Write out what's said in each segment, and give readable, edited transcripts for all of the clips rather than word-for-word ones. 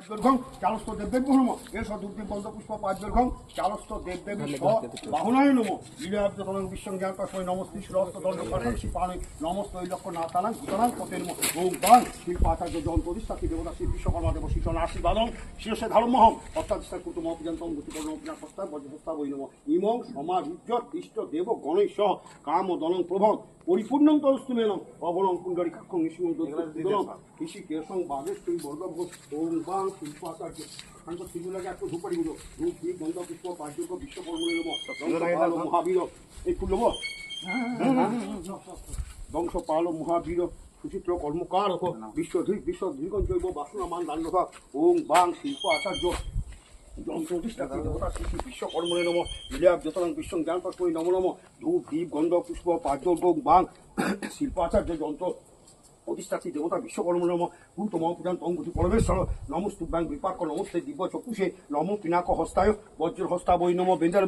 দীর্ঘং চালস্থ দেবদেবী নম এর সদুর্দি বন্ধ পুষ্প পাঁচ দীর্ঘং চালস্থ দেবদেবী বাহুনায় নম লীলাব্দতলং বিশ্বং জ্ঞান তস্মৈ নমস্তি সুরস্ত দণ্ড পাঠাংশি পাণে নমস্ত ওই লক্ষ নাতানাং ভূতানাং পতে নম ওম বাং শিল্পাচার্য যন্ত্রদিষ্ঠাতি দেবতা শ্রী বিশ্বকর্মা দেব শিশন আশীর্বাদং শিরসে ধারমহং অর্থাৎ কুটুম অপজান্তম গতিপর্ণ অপজা প্রস্তাব বজ্রহস্তা বৈ নম ইমং সমাজুজ্জ ইষ্ট দেব গণেশ কাম দলং প্রভং পরিপূর্ণং তরস্তুমেনং অবলং পুণ্ডরিকাক্ষং নিশিমং দোদলং কৃষি কেশং বাগেশ তুই বর্গভূত ওম বাং শিল্পাচার্য শান্ত শিশুলাকে একটু ধূপারিগুলো রূপ দীপ গন্ধ পুষ্প পার্যক বিশ্বকর্মণের নম মহাবীর এই ফুল নেব বংশপাল মহাবীর সুচিত্র কর্মকার বিশ্বধৃগণ জৈব বাসুনামান দান্ডভা ওম বাং শিল্প আচার্য যন্ত্রদিষ্ঠাতি দেবতা শ্রী বিশ্বকর্মণে নম লীলাব্দতলং বিশ্বং জ্ঞান তস্মৈ নমো নম ধূপ দীপ গন্ধ পুষ্প পার্যক বাং শিল্পাচার্য যন্ত্র অধিষ্ঠাত্রী দেবতা বিশ্বকর্ম নম ভূতম পূজান তঙ্গুতি পরমেশ্বর নমস্তুভ্যাং বিপাক নমস্তে দিব্য চক্ষুষে নম পিনাক হস্তায় বজ্র হস্তা বৈ নম বেঞ্জার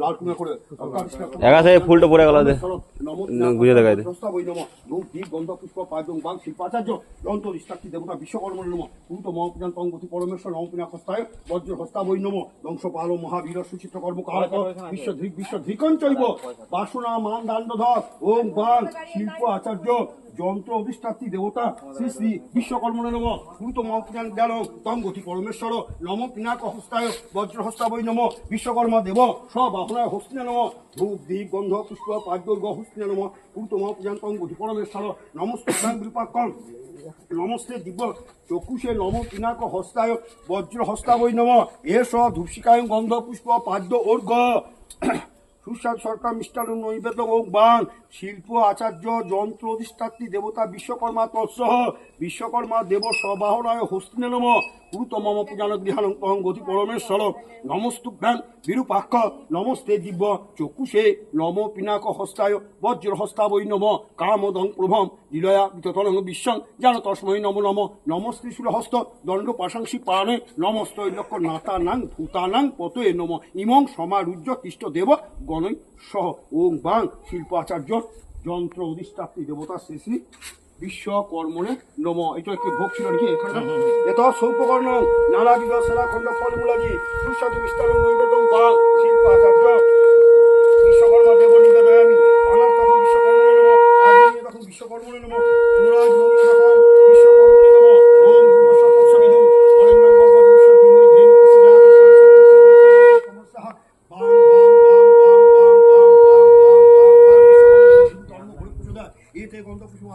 লাল টুনা করে ফুলটা পড়ে গেল বুঝে দেখা হস্তা বৈ নম ধূপ দীপ গন্ধ পুষ্প পাঁচজন বাং শিল্পাচার্য যন্ত্র অধিষ্ঠাত্রী দেবতা বিশ্বকর্ম নম ভূতম পূজান তঙ্গুতি পরমেশ্বর নম পিনাক হস্তায় বজ্র হস্তা বৈ নম বংশপাল মহাবীর সুচিত্র কর্মকারক বিশ্বধৃকণ চৈব বাসনা মান দাণ্ডধর ওম বাং শিল্প আচার্য যন্ত্র অধিষ্ঠাত্রী দেবতা শ্রী শ্রী বিশ্বকর্মণে নম ভূত মহাপুজান জ্ঞান তং গতি পরমেশ্বর নম পিনাক হস্তায় বজ্রহস্তা বৈ নম বিশ্বকর্মা দেব সবাহনায় হস্তিনে নম ধূপ দীপ গন্ধ পুষ্প পাদ্য হস্তিনে নম ভূত মহাপুজান তং গতি পরমেশ্বর নমস্তুভ্যাং বিপাকং নমস্তে দিব্য চক্ষুষে নম পিনাক হস্তায় বজ্র হস্তা বৈ নম এস ধূপশিকায় গন্ধ পুষ্প পাদ্য অর্ঘ সুস্বাদ সরকার মিষ্টান্ন নৈবেদ্য ও বাং শিল্প আচার্য যন্ত্র অধিষ্ঠাত্রী দেবতা বিশ্বকর্মা তৎসহ বিশ্বকর্মা দেব সবাহনায় হস্তিনে নম পুরুত মম পূজান গৃহানং তং গতি পরমেশ্বর নমস্তুভ্যাং বিরূপাক্ষ নমস্তে দিব্য চক্ষুষে নম পিনাক হস্তায় বজ্র হস্তা বৈ নম কামদং প্রভম লীলয়া বিততলং বিশ্বং জান তস্মৈ নম নম নমস্ত্রিশূল হস্ত দণ্ড পাশাংশি পাণে নমস্ত লক্ষ নাতানাং ভূতানাং পতয়ে নম ইমং সমারুজ্য ইষ্ট দেব গণৈ সহ ওং বাং শিল্পাচার্য যন্ত্র অধিষ্ঠাত্রী দেবতা শ্রী শ্রী বিশ্বকর্মণে নম। এটা একটি ভোগ ছিল নাকি এখানে এটা সৌপকর্ণ নানাবিধ সেলাখণ্ড ফলমূলাদি সুস্বাদু মিষ্টান্ন নৈবেদ্য বাং